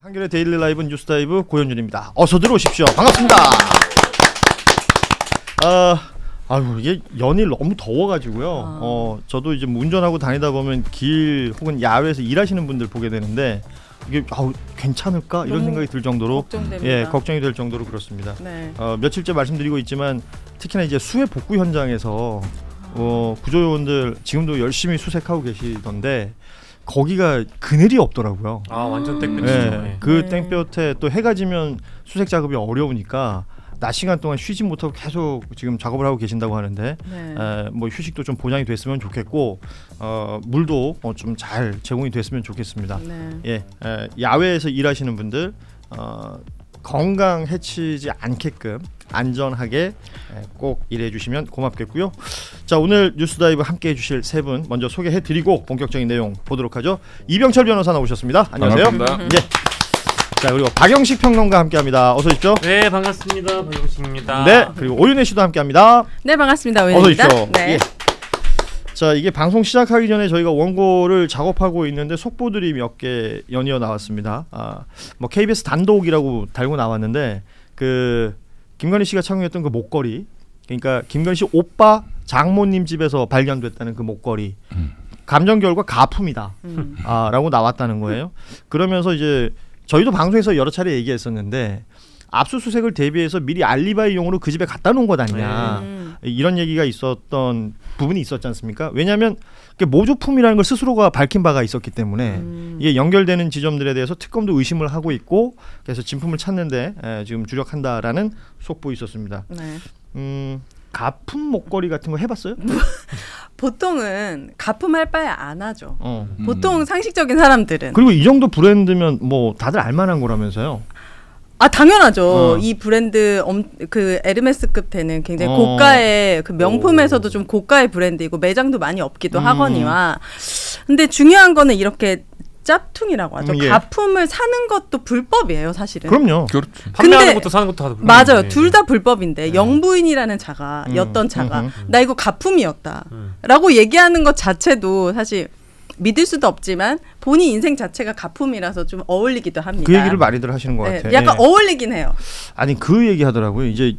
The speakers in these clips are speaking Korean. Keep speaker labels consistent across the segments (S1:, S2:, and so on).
S1: 한겨레 데일리 라이브 뉴스다이브 고현준입니다. 어서 들어오십시오. 반갑습니다. 이게 연일 너무 더워가지고요. 저도 이제 운전하고 다니다 보면 길 혹은 야외에서 일하시는 분들 보게 되는데 이게 괜찮을까 이런 생각이 들 정도로
S2: 걱정됩니다.
S1: 걱정이 될 정도로 그렇습니다.
S2: 네.
S1: 며칠째 말씀드리고 있지만 특히나 이제 수해 복구 현장에서 구조요원들 지금도 열심히 수색하고 계시던데 거기가 그늘이 없더라고요.
S3: 완전 땡볕이죠.
S1: 네. 그 땡볕에 또 해가 지면 수색 작업이 어려우니까 낮 시간 동안 쉬지 못하고 계속 지금 작업을 하고 계신다고 하는데 뭐 휴식도 좀 보장이 됐으면 좋겠고 물도 좀 잘 제공이 됐으면 좋겠습니다.
S2: 네.
S1: 야외에서 일하시는 분들 건강 해치지 않게끔 안전하게 꼭 일해 주시면 고맙겠고요. 자, 오늘 뉴스다이브 함께 해주실 세 분 먼저 소개해드리고 본격적인 내용 보도록 하죠. 이병철 변호사 나오셨습니다. 안녕하세요.
S3: 반갑습니다.
S1: 자, 그리고 박영식 평론가 함께합니다. 어서 오십시오.
S3: 네, 반갑습니다. 박영식입니다.
S1: 네, 그리고 오윤혜 씨도 함께합니다.
S2: 네, 반갑습니다.
S1: 어서
S2: 오윤혜입니다.
S1: 오십시오.
S2: 네.
S1: 자, 이게 방송 시작하기 전에 저희가 원고를 작업하고 있는데 속보들이 몇 개 연이어 나왔습니다. 뭐 KBS 단독이라고 달고 나왔는데 그 김건희 씨가 착용했던 그 목걸이, 그러니까 김건희 씨 오빠 장모님 집에서 발견됐다는 그 목걸이 감정 결과 가품이다 라고 나왔다는 거예요. 그러면서 이제 저희도 방송에서 여러 차례 얘기했었는데 압수수색을 대비해서 미리 알리바이용으로 그 집에 갖다 놓은 것 아니냐 이런 얘기가 있었던 부분이 있었지 않습니까? 왜냐하면 모조품이라는 걸 스스로가 밝힌 바가 있었기 때문에 이게 연결되는 지점들에 대해서 특검도 의심을 하고 있고 그래서 진품을 찾는데 지금 주력한다라는 속보 있었습니다.
S2: 네.
S1: 가품 목걸이 같은 거 해봤어요?
S2: 보통은 가품할 바에 안 하죠. 보통 상식적인 사람들은.
S1: 그리고 이 정도 브랜드면 뭐 다들 알만한 거라면서요?
S2: 당연하죠. 이 브랜드 그 에르메스급 되는 굉장히 고가의 그 명품에서도 좀 고가의 브랜드이고 매장도 많이 없기도 하거니와. 근데 중요한 거는 이렇게 짭퉁이라고 하죠.
S1: 예.
S2: 가품을 사는 것도 불법이에요, 사실은.
S1: 그럼요.
S3: 그렇죠. 판매하는 것도 사는 것도 다 불법이에요.
S2: 맞아요. 둘 다 불법인데 영부인이라는 자가 였던 자가 나 이거 가품이었다라고 얘기하는 것 자체도 사실 믿을 수도 없지만 본인 인생 자체가 가품이라서 좀 어울리기도 합니다.
S1: 그 얘기를 많이들 하시는 것 같아요.
S2: 약간 어울리긴 해요.
S1: 아니 그 얘기 하더라고요. 이제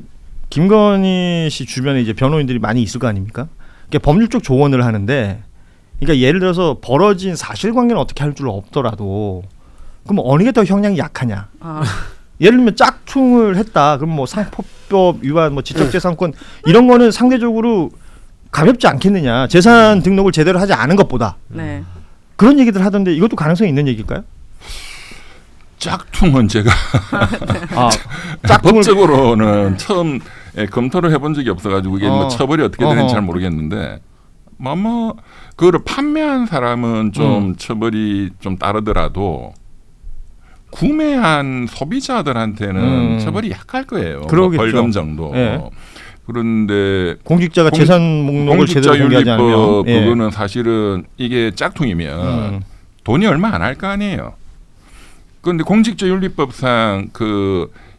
S1: 김건희 씨 주변에 이제 변호인들이 많이 있을 거 아닙니까? 그러니까 법률적 조언을 하는데, 그러니까 예를 들어서 벌어진 사실관계는 어떻게 할 줄 없더라도 그럼 어느 게 더 형량이 약하냐? 예를 들면 짝퉁을 했다. 그럼 뭐 상법법 위반, 뭐 지적재산권 이런 거는 상대적으로 가볍지 않겠느냐? 재산 등록을 제대로 하지 않은 것보다.
S2: 네.
S1: 그런 얘기들 하던데 이것도 가능성이 있는 얘기일까요?
S4: 짝퉁은 제가
S1: 짝퉁을
S4: 법적으로는 처음 검토를 해본 적이 없어가지고 이게 뭐 처벌이 어떻게 되는지 잘 모르겠는데 아마 그거를 판매한 사람은 좀 처벌이 좀 따르더라도 구매한 소비자들한테는 처벌이 약할 거예요. 뭐 벌금 정도. 그런데
S1: 공직자가 재산 목록을 제대로 공개하지 않으면
S4: 그거는 사실은 이게 짝퉁이면 돈이 얼마 안 할 거 아니에요. 그런데 공직자윤리법상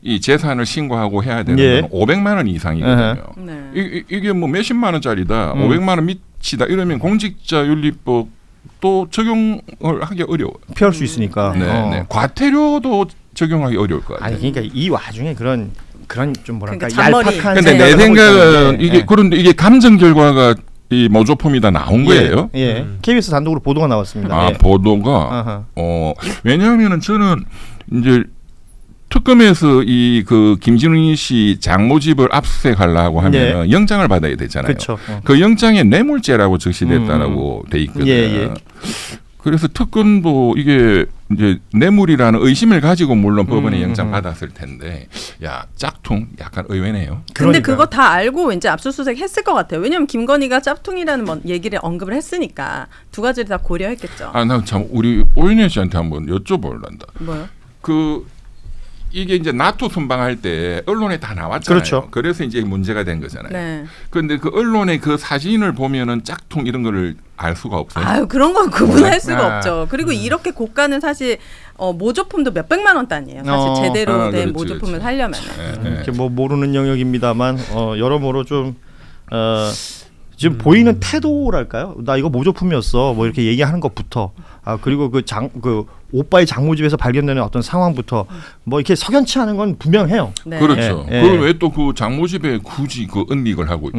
S4: 이 재산을 신고하고 해야 되는 건 500만 원 이상이거든요. 이게 뭐 몇십만 원짜리다, 500만 원 미치다 이러면 공직자윤리법도 적용을 하기 어려워요.
S1: 피할 수 있으니까.
S4: 네. 과태료도 적용하기 어려울 거 같아요.
S1: 아니 그러니까 이 와중에 그런 좀 뭐랄까
S2: 그러니까
S1: 얄팍한
S4: 근데 내 생각은 이게 그런데 이게 감정 결과가 이 모조품이다 나온 거예요.
S1: KBS 단독으로 보도가 나왔습니다.
S4: 보도가 왜냐하면은 저는 이제 특검에서 그 김진웅 씨 장모 집을 압수수색하려고 하면 영장을 받아야 되잖아요.
S1: 그렇죠.
S4: 그 영장에 뇌물죄라고 적시됐다라고 돼 있거든요. 그래서 특검도 이게 이제 뇌물이라는 의심을 가지고 물론 법원에 영장 받았을 텐데, 야 짝퉁 약간 의외네요.
S2: 근데 그거 다 알고 이제 압수수색 했을 것 같아요. 왜냐하면 김건희가 짭퉁이라는 얘기를 언급을 했으니까 두 가지를 다 고려했겠죠.
S4: 나 참 우리 오윤혜 씨한테 한번 여쭤보려한다.
S2: 뭐요?
S4: 이게 이제 나토 순방할 때 언론에 다 나왔잖아요.
S1: 그렇죠.
S4: 그래서 이제 문제가 된 거잖아요.
S2: 네.
S4: 그런데 그 언론의 그 사진을 보면은 짝퉁 이런 거를 알 수가 없어요.
S2: 그런 건 구분할 수가 없죠. 그리고 이렇게 고가는 사실 모조품도 몇백만 원 단위예요. 사실 제대로 된 모조품을 사려면.
S1: 이렇게 뭐 모르는 영역입니다만 여러모로 좀 지금 보이는 태도랄까요? 나 이거 모조품이었어. 뭐 이렇게 얘기하는 것부터 그리고 그 오빠의 장모집에서 발견되는 어떤 상황부터 뭐 이렇게 석연치 않은 건 분명해요.
S2: 네.
S4: 그렇죠.
S1: 예, 예.
S4: 그걸 왜 또 그 장모집에 굳이 그 은닉을 하고 있고.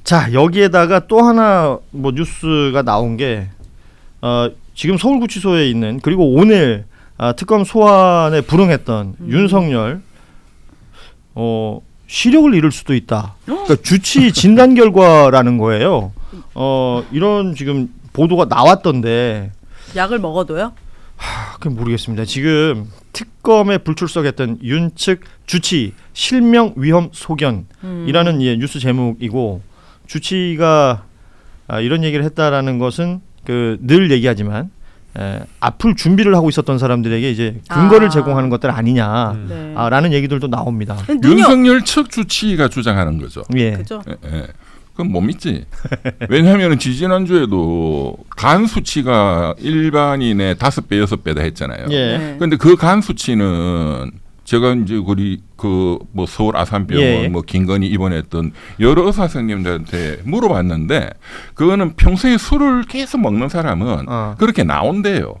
S1: 자, 여기에다가 또 하나 뭐 뉴스가 나온 게 지금 서울구치소에 있는, 그리고 오늘 특검 소환에 불응했던 윤석열 시력을 잃을 수도 있다. 그러니까 주치 진단 결과라는 거예요. 이런 지금 보도가 나왔던데
S2: 약을 먹어도요?
S1: 그건 모르겠습니다. 지금 특검에 불출석했던 윤 측 주치 실명 위험 소견이라는 뉴스 제목이고, 주치가 이런 얘기를 했다라는 것은 늘 얘기하지만 아플 준비를 하고 있었던 사람들에게 이제 근거를 제공하는 것들 아니냐라는 얘기들도 나옵니다.
S4: 윤석열 측 주치가 주장하는 거죠.
S1: 예.
S2: 그죠?
S4: 예. 그건 못 믿지. 왜냐하면 지지난주에도 간 수치가 일반인의 5배, 6배다 했잖아요.
S1: 예.
S4: 그런데 그 간 수치는 제가 이제 우리 뭐 서울 아산병원
S1: 예.
S4: 뭐 김건희 입원했던 여러 의사 선생님들한테 물어봤는데, 그거는 평소에 술을 계속 먹는 사람은 그렇게 나온대요.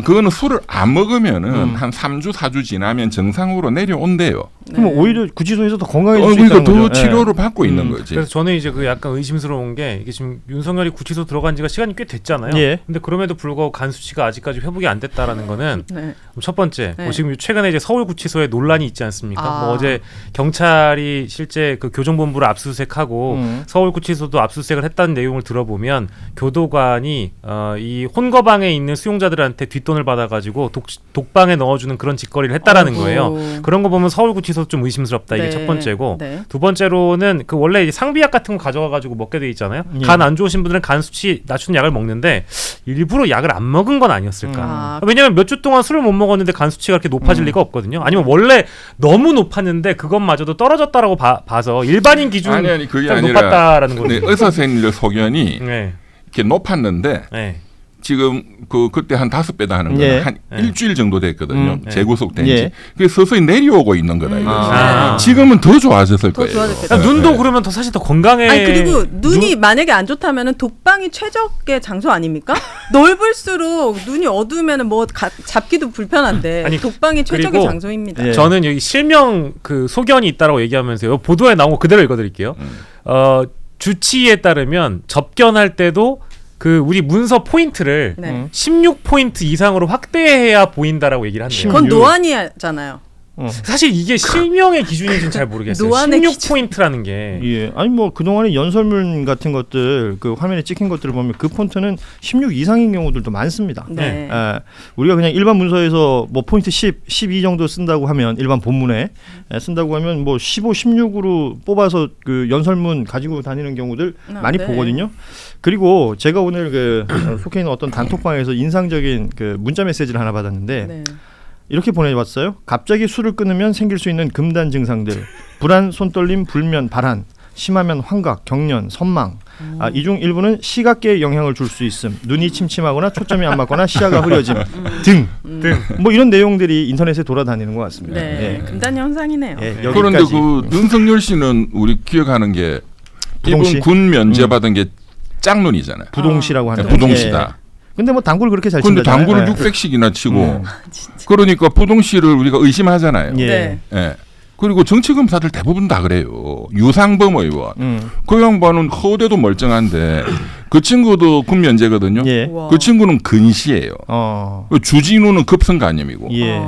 S4: 그거는 술을 안 먹으면은 한 3주 4주 지나면 정상으로 내려온대요.
S1: 그럼 오히려 구치소에서 더 건강해질 수
S4: 그러니까
S1: 있다는
S4: 더
S1: 거죠.
S4: 치료를 받고 있는 거지.
S3: 그래서 저는 이제 그 약간 의심스러운 게, 이게 지금 윤석열이 구치소 들어간 지가 시간이 꽤 됐잖아요.
S1: 예.
S3: 근데 그럼에도 불구하고 간 수치가 아직까지 회복이 안 됐다라는 거는
S2: 네.
S3: 첫 번째,
S2: 네.
S3: 뭐 지금 최근에 이제 서울 구치소에 논란이 있지 않습니까? 뭐 어제 경찰이 실제 그 교정본부를 압수수색하고 서울 구치소도 압수수색을 했다는 내용을 들어보면, 교도관이 이 혼거방에 있는 수용자들한테 뒷돈을 받아가지고 독방에 넣어주는 그런 짓거리를 했다라는 거예요. 그런 거 보면 서울 구치소 좀 의심스럽다. 이게
S2: 네.
S3: 첫 번째고,
S2: 네.
S3: 두 번째로는 그 원래 이제 상비약 같은 거 가져가가지고 먹게 돼 있잖아요.
S1: 예.
S3: 간 안 좋으신 분들은 간 수치 낮추는 약을 먹는데 일부러 약을 안 먹은 건 아니었을까? 왜냐하면 몇 주 동안 술을 못 먹었는데 간 수치가 그렇게 높아질 리가 없거든요. 아니면 원래 너무 높았는데 그것마저도 떨어졌다라고 봐서 일반인 기준
S4: 아니 그게
S3: 좀
S4: 아니라
S3: 높았다라는 거죠.
S4: 의사 선생님들 소견이
S3: 네.
S4: 이렇게 높았는데
S3: 네.
S4: 지금 그때 한 5배다 하는 거는
S1: 예.
S4: 한 일주일 정도 됐거든요.
S3: 네.
S4: 재구속된
S1: 예.
S4: 지. 그래서 서서히 내려오고 있는 거다 이거지.
S3: 아.
S4: 지금은 더 좋아졌을
S2: 더
S4: 거예요.
S2: 좋아졌겠다.
S3: 눈도 그러면 더 사실 더 건강해.
S2: 아니 그리고 눈이 만약에 안 좋다면은 독방이 최적의 장소 아닙니까? 넓을수록 눈이 어두우면은 뭐 잡기도 불편한데
S3: 아니,
S2: 독방이 최적의
S3: 그리고
S2: 장소입니다.
S1: 예.
S3: 저는 여기 실명 그 소견이 있다라고 얘기하면서요. 보도에 나온 거 그대로 읽어드릴게요. 주치의에 따르면 접견할 때도 그 우리 문서 포인트를
S2: 네.
S3: 16포인트 이상으로 확대해야 보인다라고 얘기를 한대요.
S2: 그건 노안이잖아요.
S3: 사실 이게 실명의 기준인지는 잘 모르겠어요.
S2: 노안의
S3: 16포인트라는 게.
S1: 예. 아니 뭐 그동안에 연설문 같은 것들 그 화면에 찍힌 것들을 보면 그 폰트는 16 이상인 경우들도 많습니다.
S2: 네.
S1: 우리가 그냥 일반 문서에서 뭐 포인트 10, 12 정도 쓴다고 하면, 일반 본문에 쓴다고 하면 뭐 15, 16으로 뽑아서 그 연설문 가지고 다니는 경우들 많이
S2: 네.
S1: 보거든요. 그리고 제가 오늘 속해 있는 어떤 단톡방에서 인상적인 그 문자 메시지를 하나 받았는데
S2: 네.
S1: 이렇게 보내왔어요. 갑자기 술을 끊으면 생길 수 있는 금단 증상들: 불안, 손떨림, 불면, 발한, 심하면 환각, 경련, 선망. 이 중 일부는 시각계에 영향을 줄 수 있음. 눈이 침침하거나 초점이 안 맞거나 시야가 흐려짐 등. 뭐 이런 내용들이 인터넷에 돌아다니는 것 같습니다.
S2: 네.
S1: 예.
S2: 금단 현상이네요.
S1: 예,
S4: 그런데
S1: 여기까지.
S4: 그 윤석열 씨는 우리 기억하는 게
S1: 부동시?
S4: 이분 군 면제 받은 게 짝눈이잖아요.
S1: 부동시라고 하는
S4: 부동시다.
S1: 근데 뭐 당구를 그렇게 잘
S4: 근데
S1: 친다잖아요.
S4: 당구를
S1: 예.
S4: 600씩이나 치고 그러니까 부동시를 우리가 의심하잖아요.
S1: 예.
S2: 네.
S4: 예. 그리고 정치검사들 대부분 다 그래요. 유상범 의원. 그 양반은 허대도 멀쩡한데 그 친구도 군 면제거든요.
S1: 예.
S2: 우와.
S4: 그 친구는 근시예요. 주진우는 급성간염이고.
S1: 예.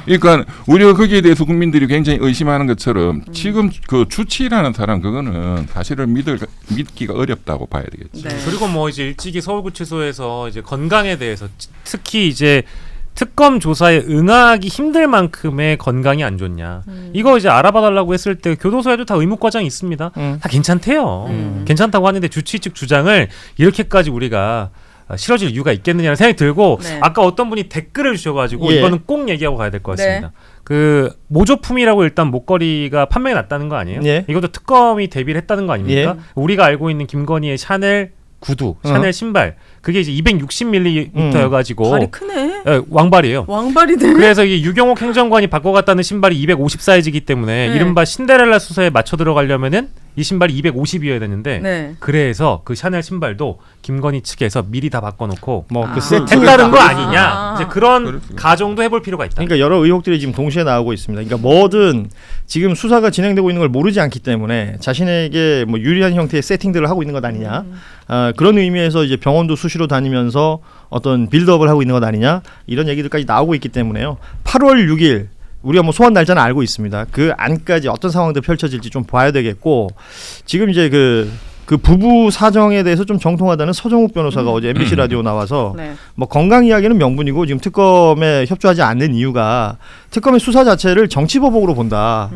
S4: 예. 그러니까 우리가 거기에 대해서 국민들이 굉장히 의심하는 것처럼 지금 그 주치라는 사람 그거는 사실은 믿기가 어렵다고 봐야 되겠죠.
S2: 네.
S3: 그리고 뭐 이제 일찍이 서울구치소에서 이제 건강에 대해서 특히 이제 특검 조사에 응하기 힘들 만큼의 건강이 안 좋냐. 이거 이제 알아봐달라고 했을 때 교도소에도 다 의무 과정이 있습니다. 다 괜찮대요. 괜찮다고 하는데 주치의 측 주장을 이렇게까지 우리가 싫어질 이유가 있겠느냐는 생각이 들고
S2: 네.
S3: 아까 어떤 분이 댓글을 주셔가지고
S1: 예.
S3: 이거는 꼭 얘기하고 가야 될 것 같습니다.
S2: 네.
S3: 그 모조품이라고 일단 목걸이가 판매가 났다는 거 아니에요?
S1: 예.
S3: 이것도 특검이 대비를 했다는 거 아닙니까?
S1: 예.
S3: 우리가 알고 있는 김건희의 샤넬 구두, 샤넬 신발 그게 이제 260mm여가지고
S2: 발이 크네.
S3: 왕발이에요.
S2: 왕발이네.
S3: 그래서 이게 유경옥 행정관이 바꿔갔다는 신발이 250 사이즈이기 때문에
S2: 네.
S3: 이른바 신데렐라 수서에 맞춰 들어가려면은 이 신발이 250이어야 되는데
S2: 네.
S3: 그래서 그 샤넬 신발도 김건희 측에서 미리 다 바꿔놓고
S1: 뭐 그
S2: 아.
S1: 세팅을
S3: 했다는 거
S1: 다-
S3: 아니냐 이제 그런
S4: 그렇습니다.
S3: 가정도 해볼 필요가 있다.
S1: 그러니까 여러 의혹들이 지금 동시에 나오고 있습니다. 그러니까 뭐든 지금 수사가 진행되고 있는 걸 모르지 않기 때문에 자신에게 뭐 유리한 형태의 세팅들을 하고 있는 것 아니냐. 그런 의미에서 이제 병원도 수시로 다니면서 어떤 빌드업을 하고 있는 것 아니냐. 이런 얘기들까지 나오고 있기 때문에요. 8월 6일 우리가 뭐 소환 날짜는 알고 있습니다. 그 안까지 어떤 상황들 펼쳐질지 좀 봐야 되겠고 지금 이제 그 부부 사정에 대해서 좀 정통하다는 서정욱 변호사가 어제 MBC 라디오 나와서
S2: 네.
S1: 뭐 건강 이야기는 명분이고 지금 특검에 협조하지 않는 이유가 특검의 수사 자체를 정치보복으로 본다.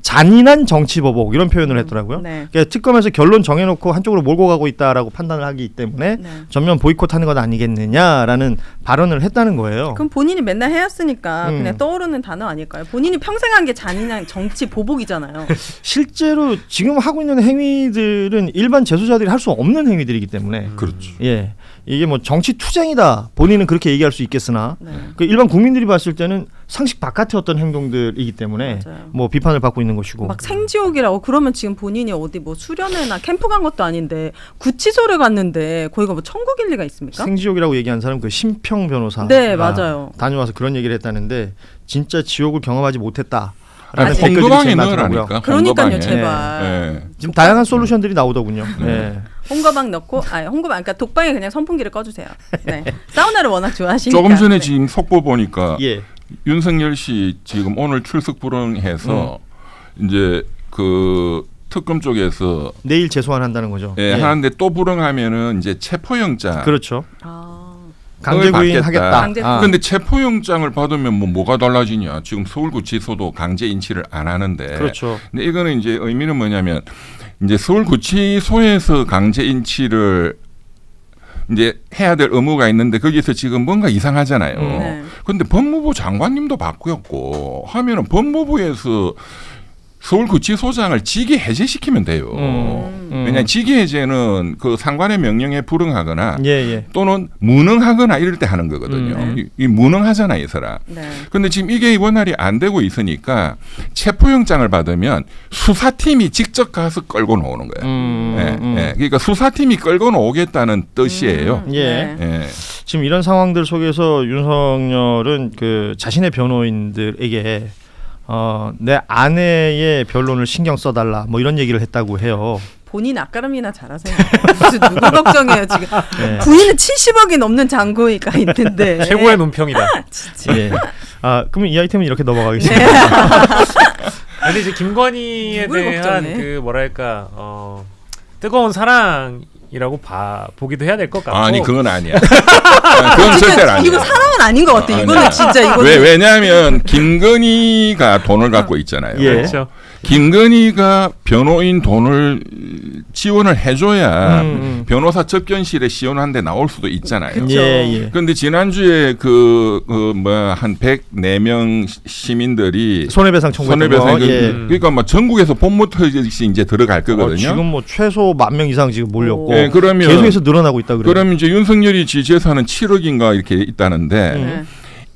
S1: 잔인한 정치보복 이런 표현을 했더라고요.
S2: 네.
S1: 그러니까 특검에서 결론 정해놓고 한쪽으로 몰고 가고 있다라고 판단을 하기 때문에
S2: 네.
S1: 전면 보이콧하는 것 아니겠느냐라는 발언을 했다는 거예요.
S2: 그럼 본인이 맨날 해왔으니까
S1: 음.
S2: 그냥 떠오르는 단어 아닐까요? 본인이 평생 한 게 잔인한 정치 보복이잖아요.
S1: 실제로 지금 하고 있는 행위들은 일반 재소자들이 할 수 없는 행위들이기 때문에
S4: 그렇죠.
S1: 예 이게 뭐 정치 투쟁이다 본인은 그렇게 얘기할 수 있겠으나
S2: 네.
S1: 그 일반 국민들이 봤을 때는 상식 바깥의 어떤 행동들이기 때문에
S2: 맞아요.
S1: 뭐 비판을 받고 있는 것이고
S2: 막 생지옥이라고 그러면 지금 본인이 어디 뭐 수련회나 캠프 간 것도 아닌데 구치소를 갔는데 거기가 뭐 천국일 리가 있습니까?
S1: 생지옥이라고 얘기한 사람 그 심평 변호사
S2: 네, 맞아요.
S1: 다녀와서 그런 얘기를 했다는데 진짜 지옥을 경험하지 못했다.
S2: 아니,
S4: 홍거방에 넣으라니까.
S2: 그러니까요,
S4: 홍거방에.
S2: 제발.
S4: 예.
S1: 지금 다양한 솔루션들이 나오더군요. 네.
S2: 홍거방 넣고 그러니까 독방에 그냥 선풍기를 꺼주세요. 네. 사우나를 워낙 좋아하시니까.
S4: 조금 전에
S2: 네.
S4: 지금 속보 보니까
S1: 예.
S4: 윤석열 씨 지금 오늘 출석 불응해서 이제 그 특검 쪽에서
S1: 내일 재소환한다는 거죠.
S4: 예, 하는데 또 불응하면은 이제 체포영장.
S1: 그렇죠.
S2: 아,
S1: 강제구인
S4: 받겠다.
S1: 하겠다.
S2: 강제구인.
S4: 근데 체포영장을 받으면 뭐가 달라지냐? 지금 서울구치소도 강제 인치를 안 하는데.
S1: 그렇죠.
S4: 근데 이거는 이제 의미는 뭐냐면 이제 서울구치소에서 강제 인치를 이제 해야 될 의무가 있는데 거기서 지금 뭔가 이상하잖아요.
S2: 네.
S4: 근데 법무부 장관님도 바꾸었고 하면은 법무부에서 서울구치소장을 직위 해제시키면 돼요. 왜냐하면 직위 해제는 그 상관의 명령에 불응하거나
S1: 예.
S4: 또는 무능하거나 이럴 때 하는 거거든요. 이 무능하잖아 이 사람.
S2: 네.
S4: 근데 지금 이게 원활히 안 되고 있으니까 체포영장을 받으면 수사팀이 직접 가서 끌고 나오는 거예요. 예. 그러니까 수사팀이 끌고 나오겠다는 뜻이에요.
S1: 예.
S2: 네.
S4: 예.
S1: 지금 이런 상황들 속에서 윤석열은 그 자신의 변호인들에게 내 아내의 변론을 신경 써달라 뭐 이런 얘기를 했다고 해요.
S2: 본인 앞가름이나 잘하세요. 무슨 누구 걱정해요 지금.
S1: 네.
S2: 부인은 70억이 넘는 장고가 있는데.
S3: 최고의 논평이다.
S1: 예. 그럼 이 아이템은 이렇게 넘어가겠습니다.
S3: 근데 이제 김건희에
S2: 누굴
S3: 대한
S2: 걱정해?
S3: 그 뭐랄까 뜨거운 사랑이라고 보기도 해야 될 것 같고.
S4: 아니 그건 아니야. 그건 절대 아니야.
S2: 이거 사랑은 아닌 것 같아. 이거는
S4: 아니야.
S2: 진짜 이거는.
S4: 왜냐하면 김건희가 돈을 갖고 있잖아요.
S1: 예.
S3: 그렇죠.
S4: 김건희가 변호인 돈을 지원을 해줘야 변호사 접견실에 시원한데 나올 수도 있잖아요.
S2: 그쵸.
S1: 예.
S4: 그런데 지난주에 한 104명 시민들이
S1: 손해배상 청구했던
S4: 손해배상
S1: 거. 예.
S4: 그러니까 뭐 전국에서 본모 터지듯이 이제 들어갈 거거든요.
S1: 지금 뭐 최소 10,000명 이상 지금 몰렸고
S4: 예, 그러면
S1: 계속해서 늘어나고 있다 그래요.
S4: 그러면 이제 윤석열이 지 재산은 7억인가 이렇게 있다는데
S2: 네.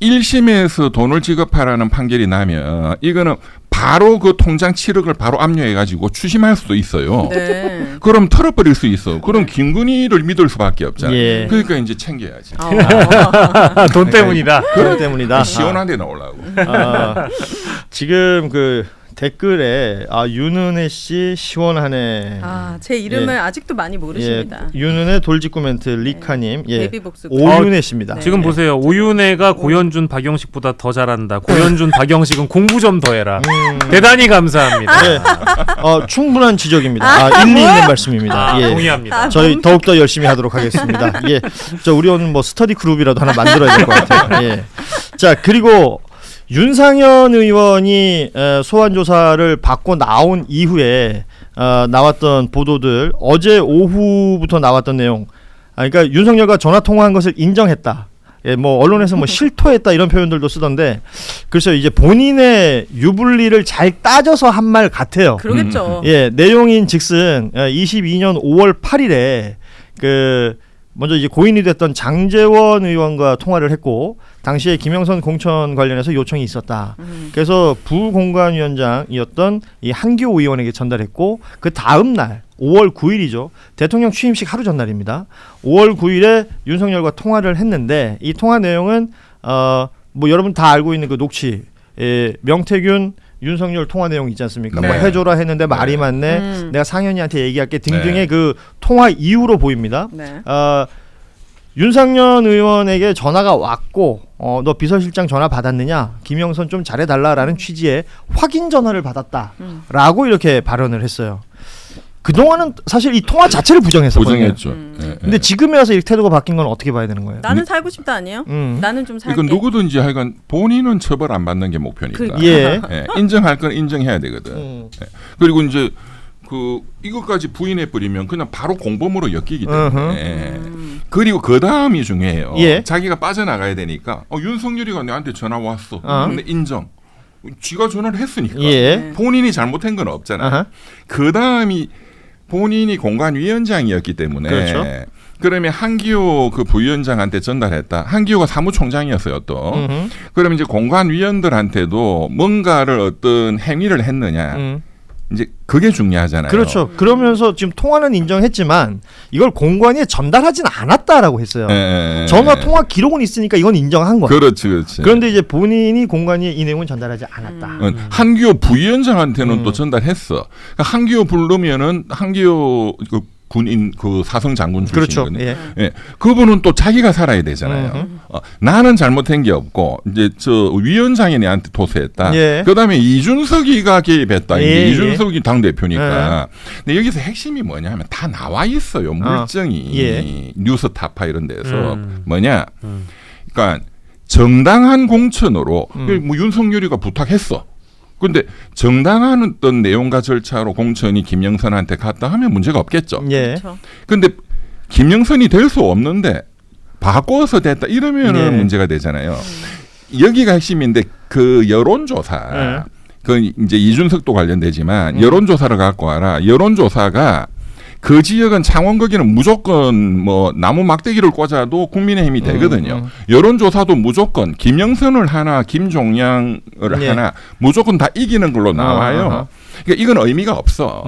S4: 1심에서 돈을 지급하라는 판결이 나면 이거는 바로 그 통장 7억을 바로 압류해가지고 추심할 수도 있어요.
S2: 네.
S4: 그럼 털어버릴 수 있어. 그럼 김건희를 믿을 수밖에 없잖아요.
S1: 예.
S4: 그러니까 이제 챙겨야지.
S3: 돈 때문이다.
S1: 그런 때문이다.
S4: 시원한데 나오려고.
S1: 지금 그 댓글에 윤은혜 씨 시원하네.
S2: 제 이름을
S1: 예.
S2: 아직도 많이 모르십니다.
S1: 윤은혜 돌직구 멘트 리카님. 예.
S2: 베이비복스.
S1: 오윤혜 씨입니다.
S2: 네.
S3: 지금 보세요. 오윤혜가 고현준, 박영식보다 더 잘한다. 고현준, 박영식은 공부 좀 더 해라. 대단히 감사합니다.
S1: 네. 충분한 지적입니다. 일리 있는 말씀입니다. 예.
S3: 동의합니다.
S1: 저희 더욱더 열심히 하도록 하겠습니다. 예. 우리 오늘 뭐 스터디 그룹이라도 하나 만들어야 될 것 같아요. 예. 자, 그리고 윤상현 의원이 소환 조사를 받고 나온 이후에 나왔던 보도들, 어제 오후부터 나왔던 내용. 그러니까 윤석열과 전화 통화한 것을 인정했다. 예, 뭐 언론에서 뭐 실토했다 이런 표현들도 쓰던데, 글쎄요, 이제 본인의 유불리를 잘 따져서 한 말 같아요.
S2: 그러겠죠.
S1: 예, 내용인 즉슨 22년 5월 8일에 그 먼저 이제 고인이 됐던 장제원 의원과 통화를 했고 당시에 김영선 공천 관련해서 요청이 있었다. 그래서 부공관위원장이었던 이 한기호 의원에게 전달했고 그 다음 날 5월 9일이죠. 대통령 취임식 하루 전날입니다. 5월 9일에 윤석열과 통화를 했는데 이 통화 내용은 뭐 여러분 다 알고 있는 그 녹취 명태균 윤석열 통화 내용 있지 않습니까?
S4: 네.
S1: 뭐 해줘라 했는데 말이 많네. 내가 상현이한테 얘기할게 등등의 그 통화 이후로 보입니다.
S2: 네.
S1: 윤상현 의원에게 전화가 왔고 너 비서실장 전화 받았느냐? 김영선 좀 잘해달라라는 취지의 확인 전화를 받았다라고 이렇게 발언을 했어요. 그동안은 사실 이 통화 자체를 부정했었거든요.
S4: 부정했죠. 예,
S1: 근데
S4: 예.
S1: 지금에 와서 이렇게 태도가 바뀐 건 어떻게 봐야 되는 거예요?
S2: 나는 살고 싶다 아니에요? 나는 좀 살게.
S4: 이건 누구든지 하여간 본인은 처벌 안 받는 게 목표니까.
S1: 예.
S4: 예, 인정할 건 인정해야 되거든. 예. 그리고 이제 그 이것까지 부인해 버리면 그냥 바로 공범으로 엮이기 때문에. 그리고 그 다음이 중요해요.
S1: 예.
S4: 자기가 빠져나가야 되니까 윤석열이가 내한테 전화 왔어. 근데 인정. 지가 전화를 했으니까
S1: 예.
S4: 본인이 잘못한 건 없잖아.
S1: 아하.
S4: 그 다음이 본인이 공관위원장이었기 때문에
S1: 그렇죠.
S4: 그러면 한기호 그 부위원장한테 전달했다. 한기호가 사무총장이었어요 또. 그러면 이제 공관위원들한테도 뭔가를 어떤 행위를 했느냐. 이제 그게 중요하잖아요.
S1: 그렇죠. 그러면서 지금 통화는 인정했지만 이걸 공관위에 전달하진 않았다라고 했어요. 전화 통화 기록은 있으니까 이건 인정한 거예요.
S4: 그렇지, 그렇지.
S1: 그런데 이제 본인이 공관위에 이 내용은 전달하지 않았다.
S4: 한기호 부위원장한테는 또 전달했어. 그러니까 한기호 부르면은 한기호 그 군인 그 사성 장군
S1: 그렇죠.
S4: 출신이거든요. 예. 그분은 또 자기가 살아야 되잖아요. 나는 잘못한 게 없고 이제 저 위원장이 내한테 토스했다.
S1: 예.
S4: 그다음에 이준석이가 개입했다.
S1: 예,
S4: 이준석이 당 대표니까. 근데 여기서 핵심이 뭐냐면 다 나와 있어요. 물증이
S1: 예.
S4: 뉴스타파 이런 데서 뭐냐. 그러니까 정당한 공천으로 뭐 윤석열이가 부탁했어. 근데 정당한 어떤 내용과 절차로 공천이 김영선한테 갔다 하면 문제가 없겠죠.
S1: 예.
S2: 그렇죠.
S4: 근데 김영선이 될 수 없는데 바꿔서 됐다 이러면은
S1: 예.
S4: 문제가 되잖아요. 여기가 핵심인데 그 여론조사 그 이제 이준석도 관련되지만 여론조사를 갖고 와라. 여론조사가 그 지역은 창원 거기는 무조건 뭐 나무 막대기를 꽂아도 국민의힘이 되거든요. 여론조사도 무조건 김영선을 하나 김종양을
S1: 예.
S4: 하나 무조건 다 이기는 걸로 나와요. 그러니까 이건 의미가 없어.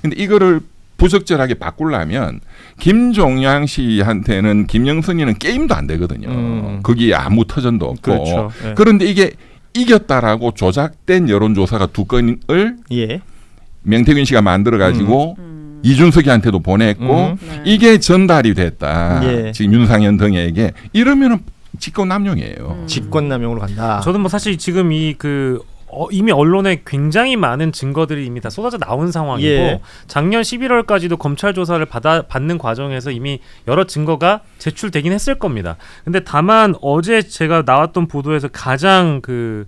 S4: 근데 이거를 부적절하게 바꾸려면 김종양 씨한테는 김영선이는 게임도 안 되거든요. 거기에 아무 터전도 없고.
S1: 그렇죠. 예.
S4: 그런데 이게 이겼다라고 조작된 여론조사가 두 건을
S1: 예.
S4: 명태균 씨가 만들어 가지고 이준석이한테도 보냈고
S2: 네.
S4: 이게 전달이 됐다.
S1: 예.
S4: 지금 윤상현 등에게 이러면은 직권남용이에요.
S1: 직권남용으로 간다.
S3: 저는 뭐 사실 지금 이미 언론에 굉장히 많은 증거들이 이미 다 쏟아져 나온 상황이고
S1: 예.
S3: 작년 11월까지도 검찰 조사를 받는 과정에서 이미 여러 증거가 제출되긴 했을 겁니다. 근데 다만 어제 제가 나왔던 보도에서 가장 그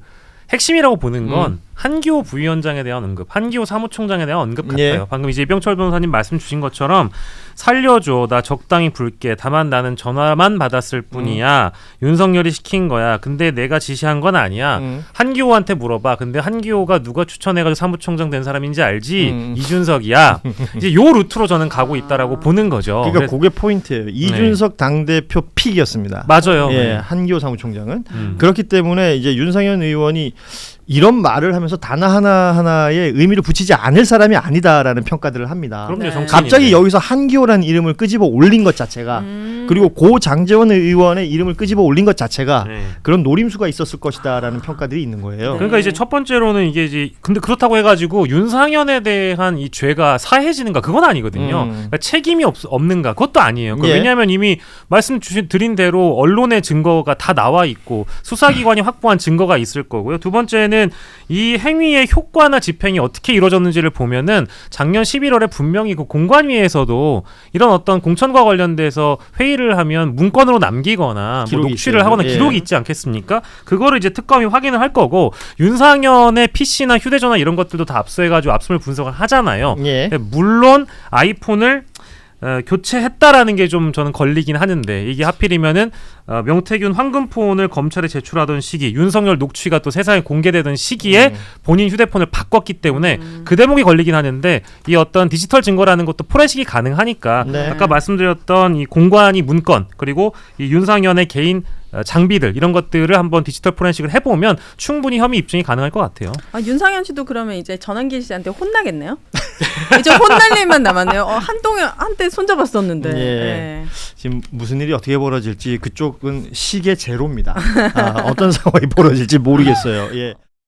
S3: 핵심이라고 보는 건 한기호 부위원장에 대한 언급, 한기호 사무총장에 대한 언급 같아요.
S1: 예.
S3: 방금 이제 이병철 변호사님 말씀 주신 것처럼 살려줘, 나 적당히 불게, 다만 나는 전화만 받았을 뿐이야. 윤석열이 시킨 거야. 근데 내가 지시한 건 아니야. 한기호한테 물어봐. 근데 한기호가 누가 추천해가지고 사무총장 된 사람인지 알지? 이준석이야. 이제 요 루트로 저는 가고 있다라고 보는 거죠.
S1: 그러니까 그게 포인트예요. 이준석 당대표 픽이었습니다.
S3: 맞아요.
S1: 예,
S3: 네.
S1: 한기호 사무총장은 그렇기 때문에 이제 윤상현 의원이 이런 말을 하면서 단어 하나하나에 의미를 붙이지 않을 사람이 아니다라는 평가들을 합니다.
S3: 그럼요,
S2: 네.
S3: 정치인인데.
S1: 갑자기 여기서 한기호라는 이름을 끄집어 올린 것 자체가 그리고 고 장제원 의원의 이름을 끄집어 올린 것 자체가
S3: 네.
S1: 그런 노림수가 있었을 것이다라는 평가들이 있는 거예요.
S3: 그러니까 이제 첫 번째로는 이게 이제 근데 그렇다고 해가지고 윤상현에 대한 이 죄가 사해지는가 그건 아니거든요. 그러니까 책임이 없는가 그것도 아니에요.
S1: 예.
S3: 왜냐하면 이미 드린 대로 언론의 증거가 다 나와 있고 수사기관이 확보한 증거가 있을 거고요. 두 번째는 이 행위의 효과나 집행이 어떻게 이루어졌는지를 보면은 작년 11월에 분명히 그 공관위에서도 이런 어떤 공천과 관련돼서 회의를 하면 문건으로 남기거나 뭐
S1: 기록이
S3: 녹취를
S1: 있어요.
S3: 하거나
S1: 예.
S3: 기록이 있지 않겠습니까? 그거를 이제 특검이 확인을 할 거고 윤상현의 PC나 휴대전화 이런 것들도 다 압수해가지고 압수물 분석을 하잖아요.
S1: 예.
S3: 물론 아이폰을 교체했다라는 게 좀 저는 걸리긴 하는데 이게 하필이면은 명태균 황금폰을 검찰에 제출하던 시기 윤석열 녹취가 또 세상에 공개되던 시기에 본인 휴대폰을 바꿨기 때문에 그 대목이 걸리긴 하는데 이 어떤 디지털 증거라는 것도 포렌식이 가능하니까
S1: 네.
S3: 아까 말씀드렸던 이 공관위 문건 그리고 이 윤상현의 개인 장비들 이런 것들을 한번 디지털 포렌식을 해보면 충분히 혐의 입증이 가능할 것 같아요.
S2: 아, 윤상현 씨도 그러면 이제 전환기 씨한테 혼나겠네요. 이제 혼날 일만 남았네요. 한때 손잡았었는데.
S1: 예.
S2: 네.
S1: 지금 무슨 일이 어떻게 벌어질지 그쪽은 시계 제로입니다. 어떤 상황이 벌어질지 모르겠어요. 예.